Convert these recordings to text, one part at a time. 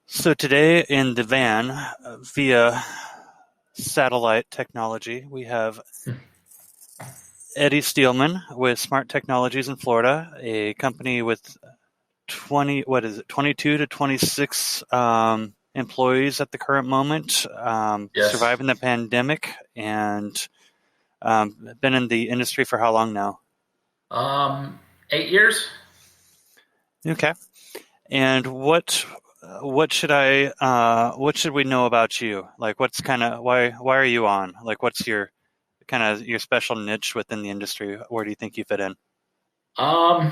So today in the van, via satellite technology, we have Eddie Steelman with Smart Technologies in Florida, a company with 22 to 26 employees at the current moment, Yes. surviving the pandemic, and been in the industry for how long now? 8 years. Okay. And what should we know about you? Like, what's kind of why are you on? Like, what's your kind of your special niche within the industry? Where do you think you fit in? Um,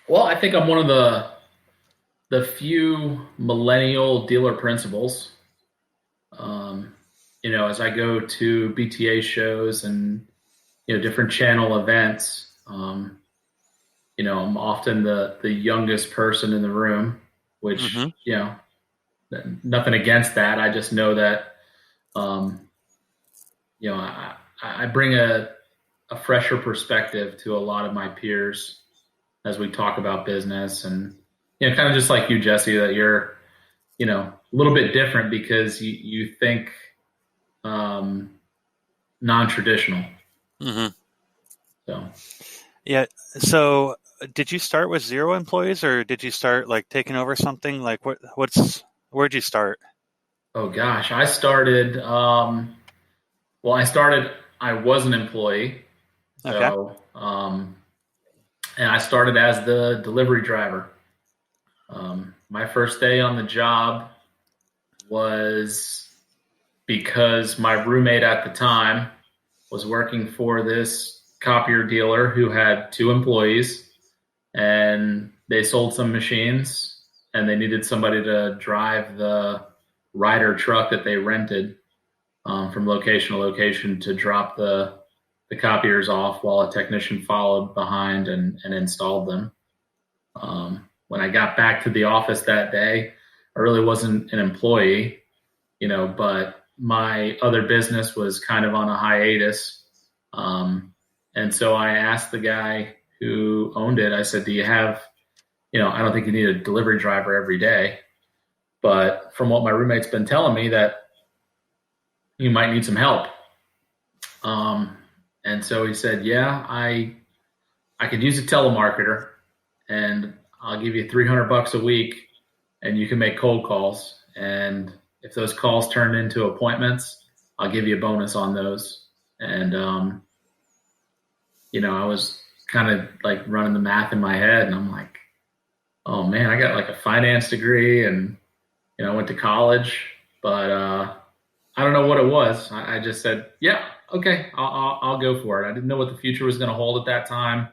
well, I think I'm one of the few millennial dealer principals. Um, as I go to BTA shows and different channel events, I'm often the youngest person in the room, which Mm-hmm. nothing against that. I just know that um, I bring a fresher perspective to a lot of my peers as we talk about business and kind of just like you, Jesse, that you're a little bit different because you think um, non-traditional. Mm-hmm. So Yeah. So, did you start with zero employees, or did you start like taking over something? Like, where'd you start? oh gosh, I started. I started. I was an employee, Okay. and I started as the delivery driver. My first day on the job was because my roommate at the time was working for this copier dealer who had two employees, and they sold some machines and they needed somebody to drive the rider truck that they rented from location to location to drop the copiers off while a technician followed behind and installed them. When I got back to the office that day, I really wasn't an employee, but my other business was kind of on a hiatus. And so I asked the guy who owned it, I said, do you have, I don't think you need a delivery driver every day, but from what my roommate's been telling me that you might need some help. Um, and so he said, yeah, I could use a telemarketer and I'll give you 300 bucks a week and you can make cold calls. And if those calls turn into appointments, I'll give you a bonus on those. And, I was kind of like running the math in my head and I'm like, oh man, I got like a finance degree and, I went to college, but, I don't know what it was. I just said, yeah, okay, I'll go for it. I didn't know what the future was going to hold at that time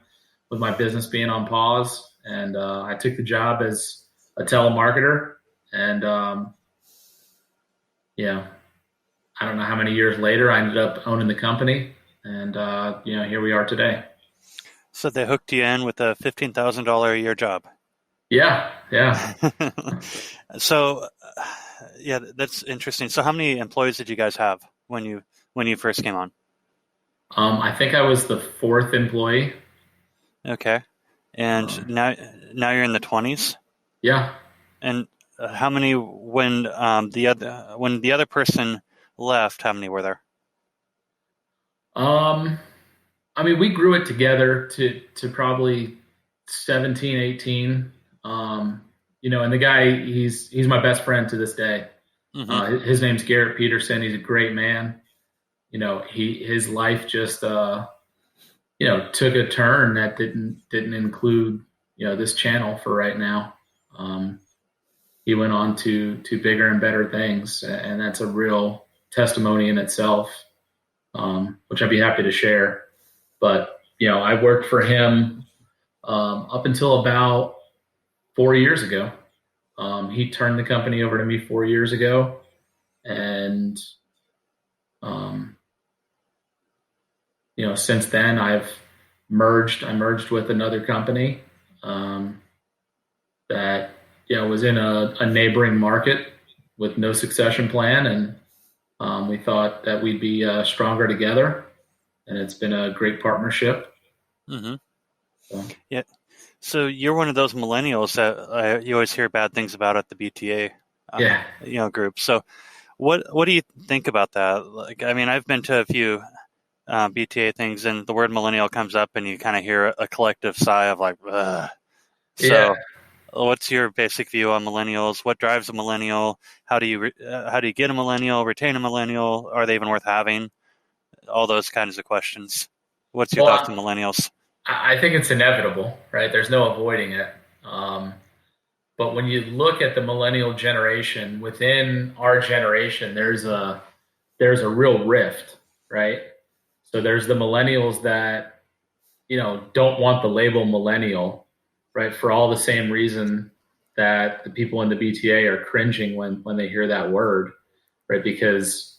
with my business being on pause. And I took the job as a telemarketer. And yeah, I don't know how many years later I ended up owning the company. And, here we are today. So they hooked you in with a $15,000 a year job. Yeah, yeah. So, yeah, that's interesting. So, how many employees did you guys have when you first came on? I think I was the fourth employee. Okay, and Um, now you're in the 20s. yeah. And how many when the other person left? How many were there? Um, I mean, we grew it together to probably 17, 18. And the guy, he's my best friend to this day. Hmm. His name's Garrett Peterson. He's a great man. His life just took a turn that didn't include this channel for right now. Um, he went on to bigger and better things, and that's a real testimony in itself, which I'd be happy to share. But I worked for him up until about 4 years ago. He turned the company over to me 4 years ago, and um, since then I've merged. I merged with another company um, that was in a neighboring market with no succession plan, and we thought that we'd be stronger together, and it's been a great partnership. Hmm. So, Yeah. So you're one of those millennials that you always hear bad things about at the BTA. Yeah. group. So what do you think about that? Like, I mean, I've been to a few BTA things, and the word millennial comes up, and you kind of hear a collective sigh of like, ugh. Yeah. So, what's your basic view on millennials? What drives a millennial? How do you get a millennial, retain a millennial? Are they even worth having? All those kinds of questions. What's your thoughts on Well, millennials? I think it's inevitable, right? There's no avoiding it. But when you look at the millennial generation, within our generation, there's a real rift, right? So there's the millennials that, don't want the label millennial, right? For all the same reason that the people in the BTA are cringing when they hear that word, right? Because,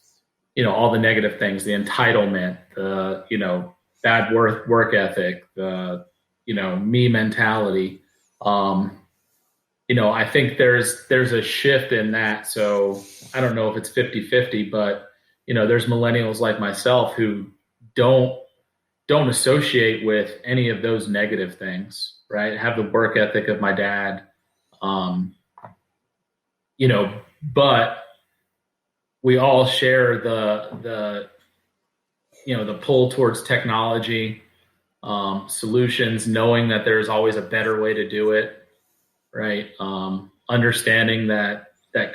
all the negative things, the entitlement, the, bad work ethic, the, me mentality. I think there's a shift in that. So I don't know if it's 50-50, but there's millennials like myself who don't associate with any of those negative things, right? Have the work ethic of my dad. Um, but we all share the pull towards technology, solutions, knowing that there's always a better way to do it, right? Understanding that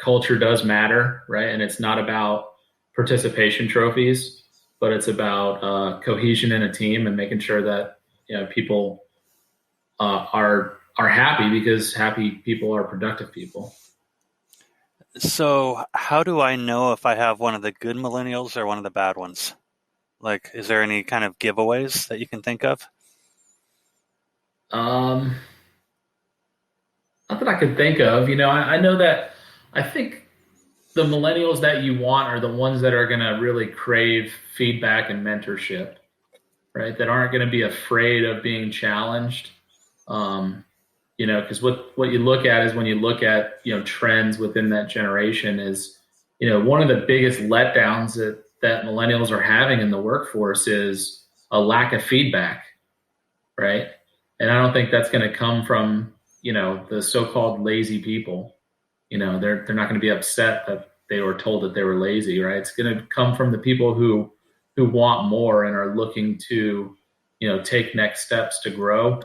culture does matter, right? And it's not about participation trophies, but it's about cohesion in a team and making sure that people are happy, because happy people are productive people. So, how do I know if I have one of the good millennials or one of the bad ones? Like, is there any kind of giveaways that you can think of? Um, Not that I can think of. I know that I think the millennials that you want are the ones that are going to really crave feedback and mentorship, right? That aren't going to be afraid of being challenged. Because what you look at is, when you look at, trends within that generation, is, one of the biggest letdowns that millennials are having in the workforce is a lack of feedback, right? And I don't think that's going to come from, the so-called lazy people. They're not going to be upset that they were told that they were lazy, right? It's going to come from the people who want more and are looking to, take next steps to grow.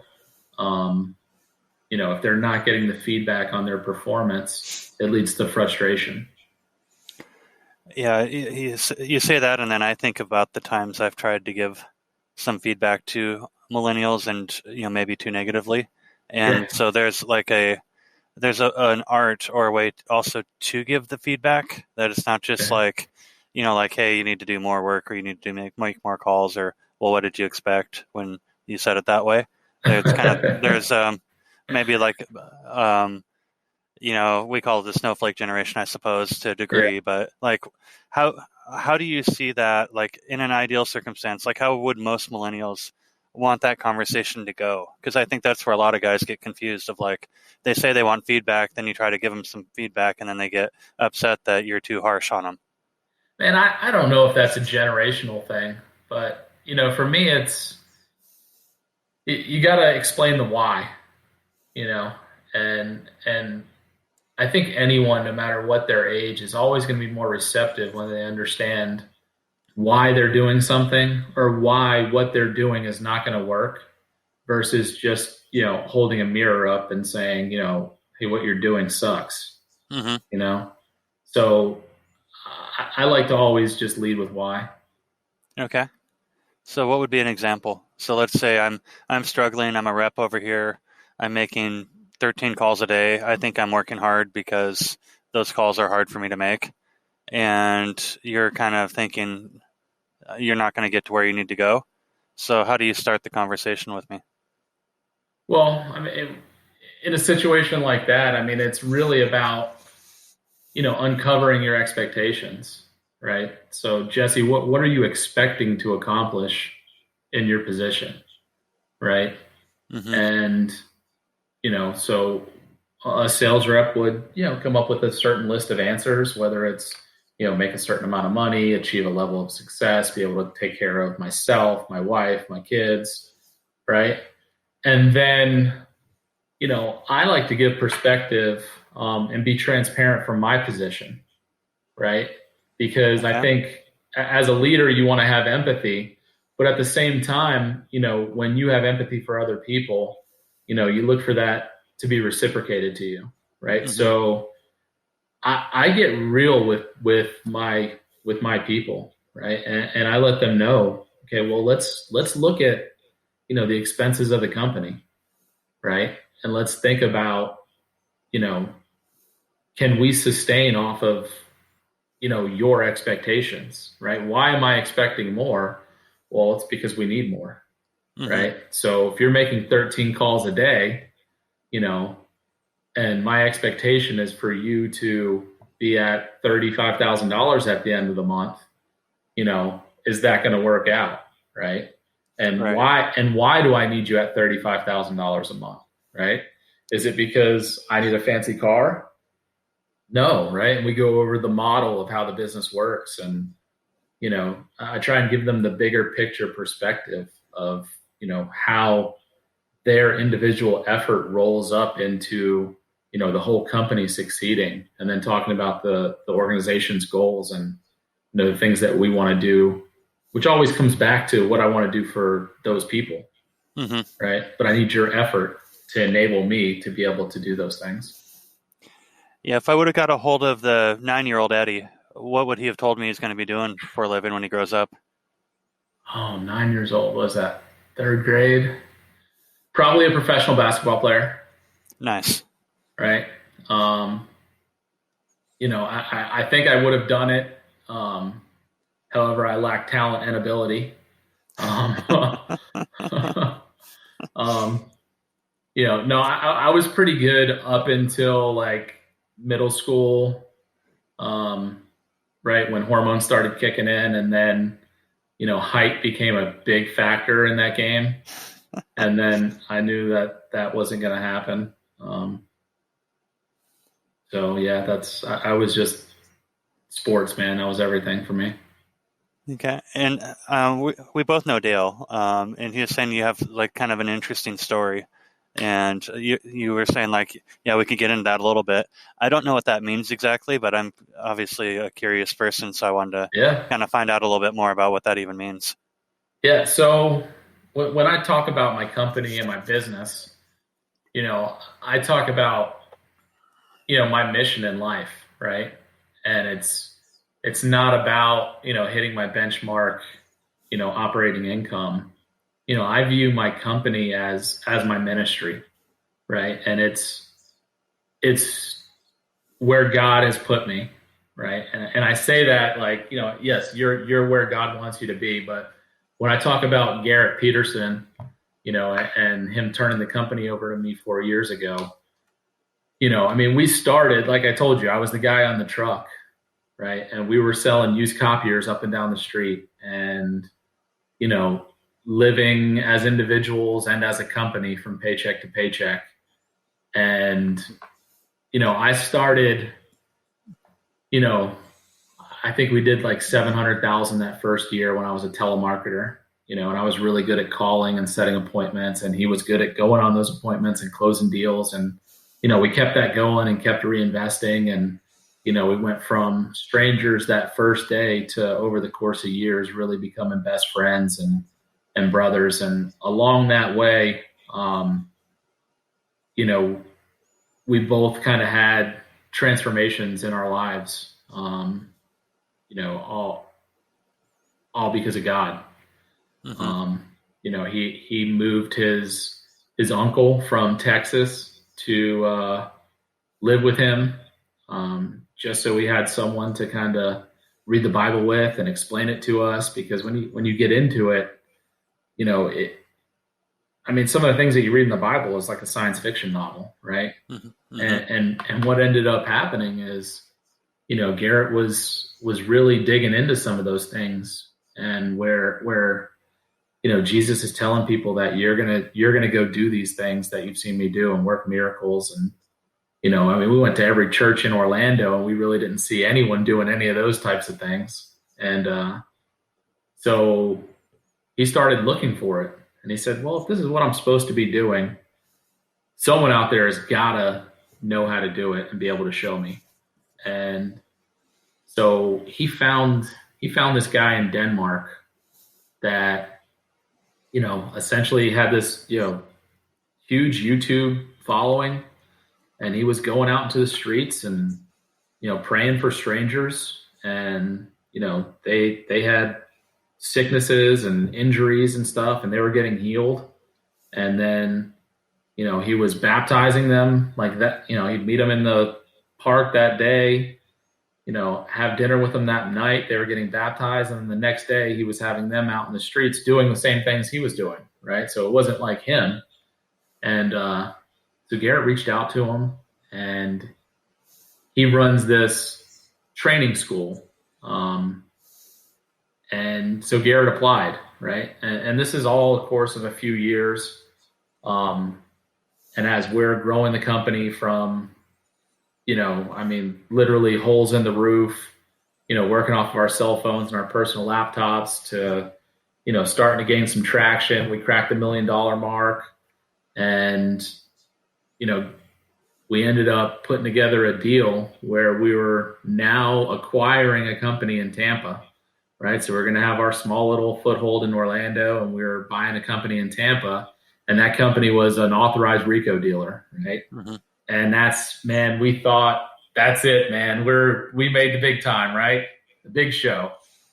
If they're not getting the feedback on their performance, it leads to frustration. Yeah, you say that, and then I think about the times I've tried to give some feedback to millennials, and maybe too negatively. And Yeah. so there's an art or a way also to give the feedback, that it's not just Yeah. like, like, hey, you need to do more work, or you need to make more calls, or, well, what did you expect when you said it that way? There's maybe like, we call it the snowflake generation, I suppose, to a Yeah. degree, but like, how do you see that, like, in an ideal circumstance? Like, how would most millennials want that conversation to go? Because I think that's where a lot of guys get confused, of like, they say they want feedback, then you try to give them some feedback, and then they get upset that you're too harsh on them. Man, I don't know if that's a generational thing, but for me, you got to explain the why, and I think anyone, no matter what their age, is always going to be more receptive when they understand why they're doing something, or why what they're doing is not going to work, versus just, holding a mirror up and saying, hey, what you're doing sucks, Mm-hmm. So I like to always just lead with why. Okay. So what would be an example? So let's say I'm struggling. I'm a rep over here. I'm making 13 calls a day. I think I'm working hard because those calls are hard for me to make. And you're kind of thinking you're not going to get to where you need to go. So how do you start the conversation with me? Well, I mean, in a situation like that, I mean, it's really about, uncovering your expectations, right? So, Jesse, what are you expecting to accomplish in your position, right? Mm-hmm. And, so a sales rep would, come up with a certain list of answers, whether it's, make a certain amount of money, achieve a level of success, be able to take care of myself, my wife, my kids, right? And then, I like to give perspective and be transparent from my position, right? Because I think as a leader, you want to have empathy, but at the same time, when you have empathy for other people, you look for that to be reciprocated to you, right? Mm-hmm. So I get real with my people, right? And I let them know, okay, well, let's look at, the expenses of the company, right? And let's think about, can we sustain off of, your expectations, right? Why am I expecting more? Well, it's because we need more, mm-hmm. right? So if you're making 13 calls a day, and my expectation is for you to be at $35,000 at the end of the month, is that going to work out, right? And why do I need you at $35,000 a month, right? Is it because I need a fancy car? No, right? And we go over the model of how the business works, and I try and give them the bigger picture perspective of how their individual effort rolls up into the whole company succeeding, and then talking about the organization's goals and the things that we want to do, which always comes back to what I want to do for those people, mm-hmm. right? But I need your effort to enable me to be able to do those things. Yeah, if I would have got a hold of the 9-year-old Eddie, what would he have told me he's going to be doing for a living when he grows up? Oh, 9 years old. Was that third grade? Probably a professional basketball player. Nice. Right. I think I would have done it. However, I lack talent and ability. I was pretty good up until like middle school, right, when hormones started kicking in, and then, height became a big factor in that game. And then I knew that wasn't going to happen. So yeah, I was just sports, man. That was everything for me. Okay. And we both know Dale, and he was saying you have like kind of an interesting story, and you were saying like, yeah, we could get into that a little bit. I don't know what that means exactly, but I'm obviously a curious person, so I wanted to kind of find out a little bit more about what that even means. Yeah. So when I talk about my company and my business, I talk about my mission in life, right? And it's not about, hitting my benchmark, operating income. I view my company as my ministry, right? And it's where God has put me, right? And I say that like, yes, you're where God wants you to be. But when I talk about Garrett Peterson, and him turning the company over to me 4 years ago, we started, like I told you, I was the guy on the truck, right? And we were selling used copiers up and down the street, and, living as individuals and as a company from paycheck to paycheck. And, I started, I think we did like 700,000 that first year when I was a telemarketer, and I was really good at calling and setting appointments, and he was good at going on those appointments and closing deals. And, we kept that going and kept reinvesting. And, we went from strangers that first day to, over the course of years, really becoming best friends and brothers. And along that way, we both kind of had transformations in our lives, all because of God. Mm-hmm. He moved his uncle from Texas to live with him, just so we had someone to kind of read the Bible with and explain it to us. Because when you get into it, some of the things that you read in the Bible is like a science fiction novel, right? Mm-hmm. And what ended up happening is, Garrett was really digging into some of those things, and where Jesus is telling people that you're gonna go do these things that you've seen me do and work miracles. And we went to every church in Orlando, and we really didn't see anyone doing any of those types of things. And so he started looking for it, and he said, well, if this is what I'm supposed to be doing, someone out there has gotta know how to do it and be able to show me. And so he found this guy in Denmark that, essentially had this, huge YouTube following, and he was going out into the streets and, praying for strangers. And, they had sicknesses and injuries and stuff, and they were getting healed. And then, he was baptizing them like that. He'd meet them in the park that day, have dinner with them that night. They were getting baptized. And the next day he was having them out in the streets doing the same things he was doing. Right. So it wasn't like him. And so Garrett reached out to him, and he runs this training school. And so Garrett applied, right? And this is all a course of a few years. And as we're growing the company from, literally holes in the roof, working off of our cell phones and our personal laptops to, starting to gain some traction. We cracked the $1 million mark, and, we ended up putting together a deal where we were now acquiring a company in Tampa, right? So we're going to have our small little foothold in Orlando, and we were buying a company in Tampa, and that company was an authorized RICO dealer, right? Mm-hmm. And we thought, that's it, man. We made the big time, right? The big show,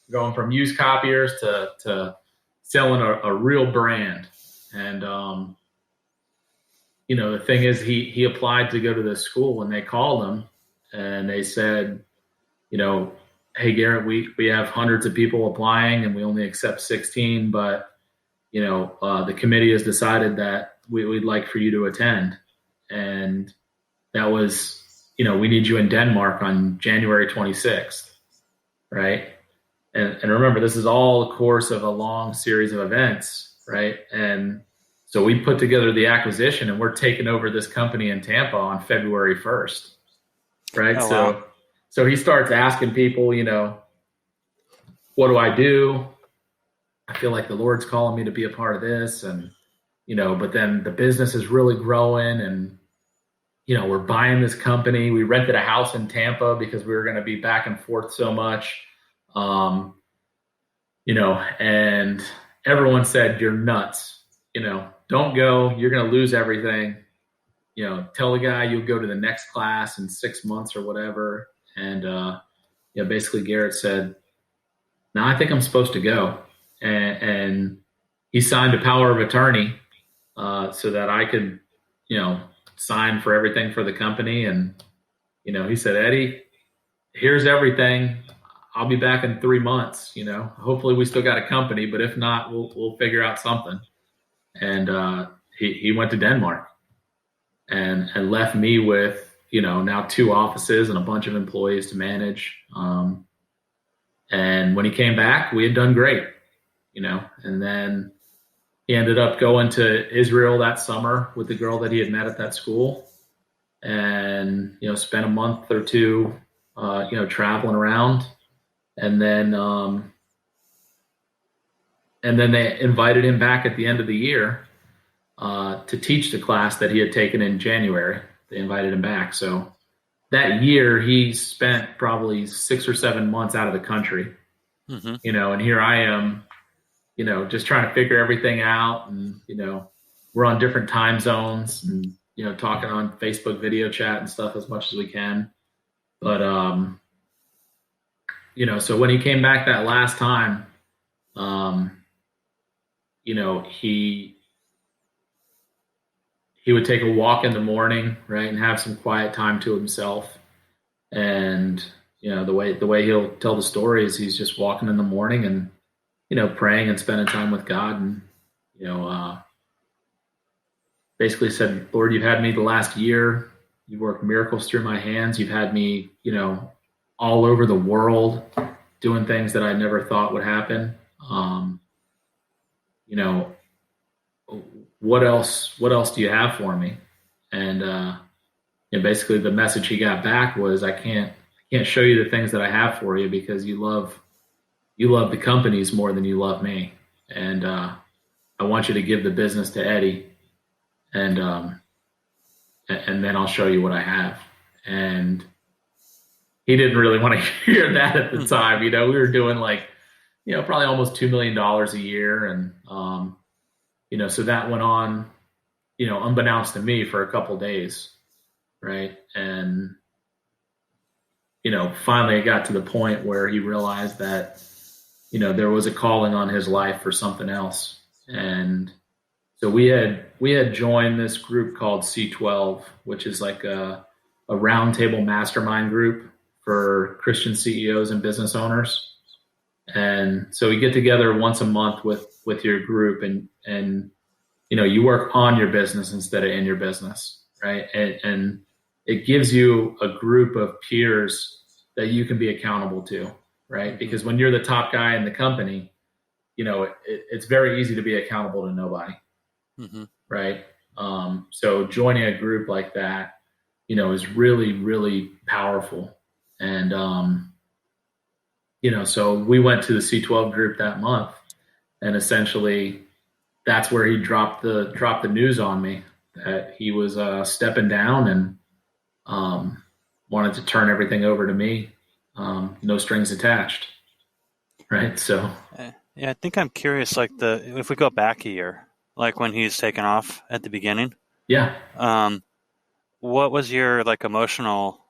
going from used copiers to selling a real brand. And, the thing is, he applied to go to this school, and they called him and they said, hey, Garrett, we have hundreds of people applying and we only accept 16, but, the committee has decided that we'd like for you to attend. And that was, we need you in Denmark on January 26th, right? And remember, this is all the course of a long series of events, right? And so we put together the acquisition, and we're taking over this company in Tampa on February 1st, right? Oh, wow. So he starts asking people, what do I do? I feel like the Lord's calling me to be a part of this. And, but then the business is really growing, and, we're buying this company. We rented a house in Tampa because we were going to be back and forth so much. And everyone said, you're nuts, don't go, you're going to lose everything. Tell the guy you'll go to the next class in 6 months or whatever. And, basically Garrett said, no, I think I'm supposed to go. And he signed a power of attorney so that I could, sign for everything for the company. And, he said, Eddie, here's everything. I'll be back in 3 months. Hopefully we still got a company, but if not, we'll figure out something. And he went to Denmark and left me with, now 2 offices and a bunch of employees to manage. And when he came back, we had done great, and then he ended up going to Israel that summer with the girl that he had met at that school, and, spent a month or 2, traveling around. And then they invited him back at the end of the year to teach the class that he had taken in January. They invited him back. So that year he spent probably 6 or 7 months out of the country, mm-hmm. And here I am, just trying to figure everything out. And, we're on different time zones and, talking on Facebook video chat and stuff as much as we can. But, so when he came back that last time, he would take a walk in the morning, right, and have some quiet time to himself. And, the way he'll tell the story is he's just walking in the morning and, praying and spending time with God. And, basically said, Lord, you've had me the last year. You've worked miracles through my hands. You've had me, all over the world doing things that I never thought would happen. What else do you have for me? And, basically the message he got back was, I can't show you the things that I have for you because you love the companies more than you love me. And, I want you to give the business to Eddie. And, and then I'll show you what I have. And he didn't really want to hear that at the time. We were doing probably almost $2 million a year. And, so that went on, unbeknownst to me for a couple days. Right. And, finally it got to the point where he realized that, there was a calling on his life for something else. And so we had joined this group called C12, which is like a roundtable mastermind group for Christian CEOs and business owners. And so we get together once a month with your group, and you work on your business instead of in your business, right? And it gives you a group of peers that you can be accountable to, right? Because when you're the top guy in the company, it's very easy to be accountable to nobody, right? So joining a group like that, is really, really powerful. And, so we went to the C12 group that month, and essentially that's where he dropped the news on me that he was stepping down and wanted to turn everything over to me, no strings attached. Right. So, yeah, I think I'm curious, if we go back a year, like when he's taken off at the beginning. Yeah. What was your emotional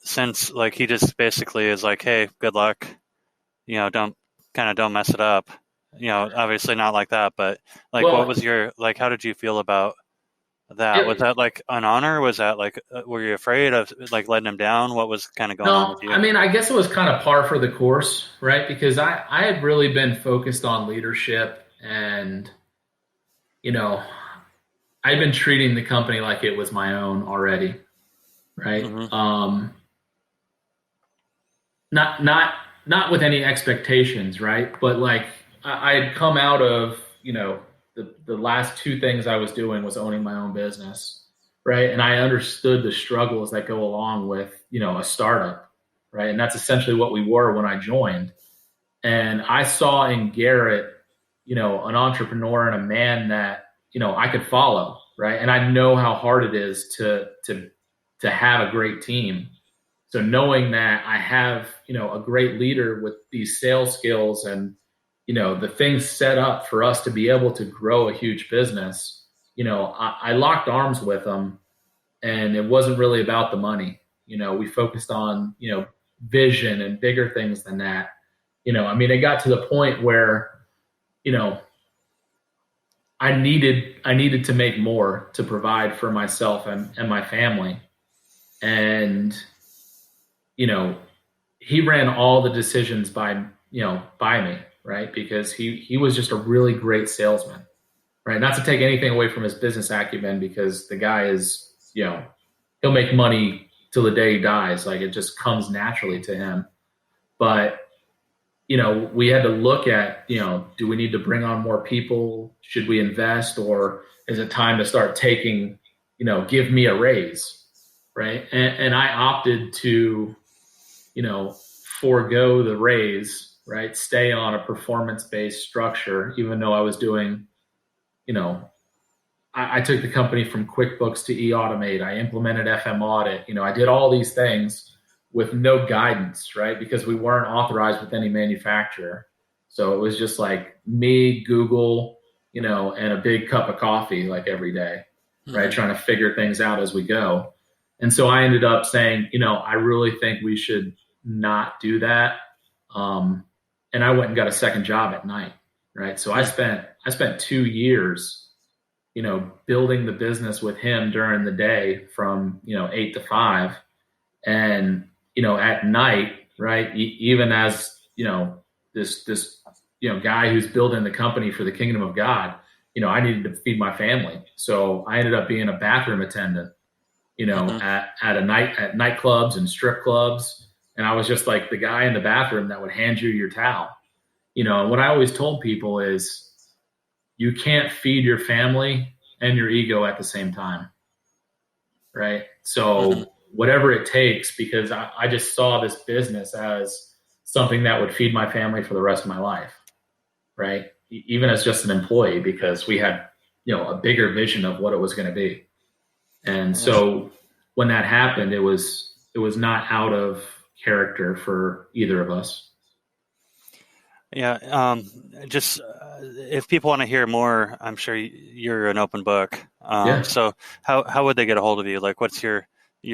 sense? He just basically is like, hey, good luck. Don't mess it up. Obviously not like that, but what was your how did you feel about that? Was that an honor? Was that were you afraid of letting him down? What was kind of going on with you? I mean, I guess it was kind of par for the course, right? Because I had really been focused on leadership, and I'd been treating the company like it was my own already, right? Not with any expectations, right? But I had come out of the last two things I was doing was owning my own business, right? And I understood the struggles that go along with a startup, right? And that's essentially what we were when I joined. And I saw in Garrett, an entrepreneur and a man that I could follow, right? And I know how hard it is to have a great team. So knowing that I have a great leader with these sales skills and the things set up for us to be able to grow a huge business, I locked arms with him, and it wasn't really about the money. We focused on vision and bigger things than that. It got to the point where I needed to make more to provide for myself and my family. And, he ran all the decisions by me, right? Because he was just a really great salesman, right? Not to take anything away from his business acumen, because the guy is, he'll make money till the day he dies. It just comes naturally to him. But, we had to look at, do we need to bring on more people? Should we invest, or is it time to start taking, give me a raise, right? And I opted to, forego the raise, right? Stay on a performance-based structure, even though I was doing, I took the company from QuickBooks to eAutomate. I implemented FM Audit. I did all these things with no guidance, right? Because we weren't authorized with any manufacturer. So it was just me, Google, and a big cup of coffee every day, right? Trying to figure things out as we go. And so I ended up saying, I really think we should not do that. And I went and got a second job at night, right? So I spent 2 years, building the business with him during the day from, 8 to 5. And, at night, right, even as, this guy who's building the company for the kingdom of God, I needed to feed my family. So I ended up being a bathroom attendant, at nightclubs and strip clubs. And I was just the guy in the bathroom that would hand you your towel. What I always told people is you can't feed your family and your ego at the same time, right? So whatever it takes, because I just saw this business as something that would feed my family for the rest of my life, right? Even as just an employee, because we had, a bigger vision of what it was going to be. And so when that happened, it was not out of character for either of us. Yeah. Just if people want to hear more, I'm sure you're an open book. Yeah. So how would they get a hold of you? Like, what's your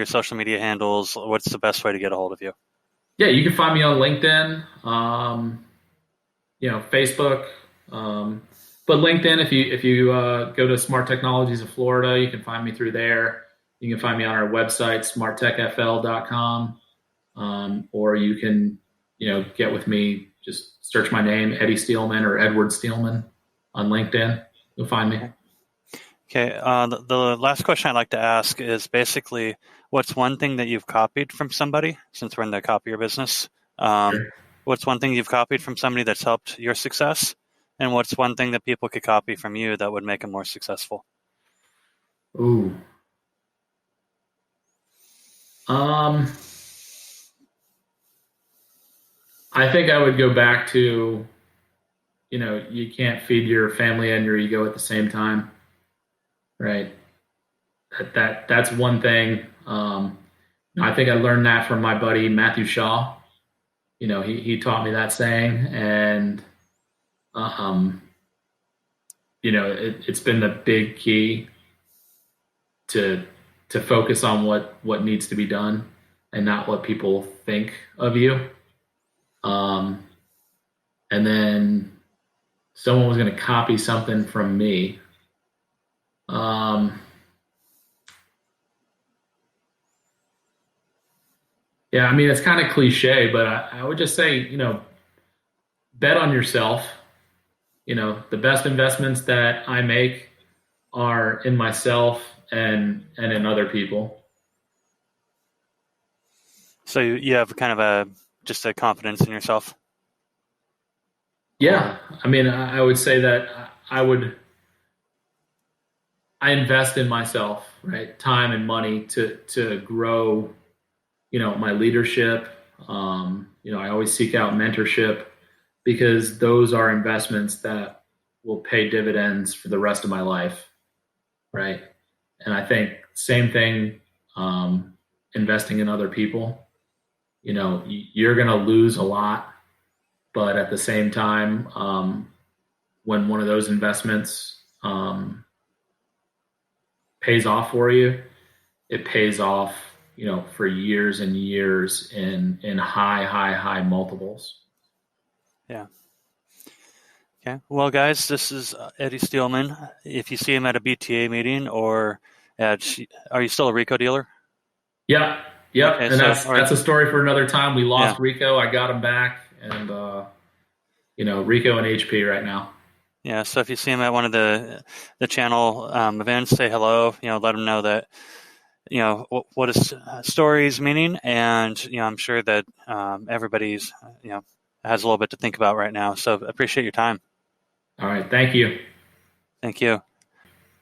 social media handles? What's the best way to get a hold of you? Yeah, you can find me on LinkedIn, Facebook, but LinkedIn. If you go to Smart Technologies of Florida, you can find me through there. You can find me on our website, smarttechfl.com, or you can get with me. Just search my name, Eddie Steelman or Edward Steelman, on LinkedIn. You'll find me. Okay. The last question I'd like to ask is basically, what's one thing that you've copied from somebody, since we're in the copier business? Sure. What's one thing you've copied from somebody that's helped your success? And what's one thing that people could copy from you that would make them more successful? Ooh. I think I would go back to, you can't feed your family and your ego at the same time, right? That's one thing. I think I learned that from my buddy Matthew Shaw. He taught me that saying, and it's been the big key to focus on what needs to be done and not what people think of you. And then someone was going to copy something from me. Yeah, I mean, it's kind of cliche, but I would just say, bet on yourself. The best investments that I make are in myself and in other people. So you have kind of just a confidence in yourself? Yeah. I mean, I would say that I invest in myself, right? Time and money to grow, my leadership. I always seek out mentorship because those are investments that will pay dividends for the rest of my life, right? And I think same thing, investing in other people. You're going to lose a lot, but at the same time, when one of those investments pays off for you, it pays off, for years and years in high multiples. Yeah. Okay. Well, guys, this is Eddie Steelman. If you see him at a BTA meeting are you still a Rico dealer? Yeah. Yep. Okay, And that's a story for another time. We lost Rico. I got him back, and Rico and HP right now. Yeah. So if you see him at one of the channel events, say hello. Let him know that what his story's meaning, and I'm sure that everybody's has a little bit to think about right now. So appreciate your time. All right. Thank you. Thank you.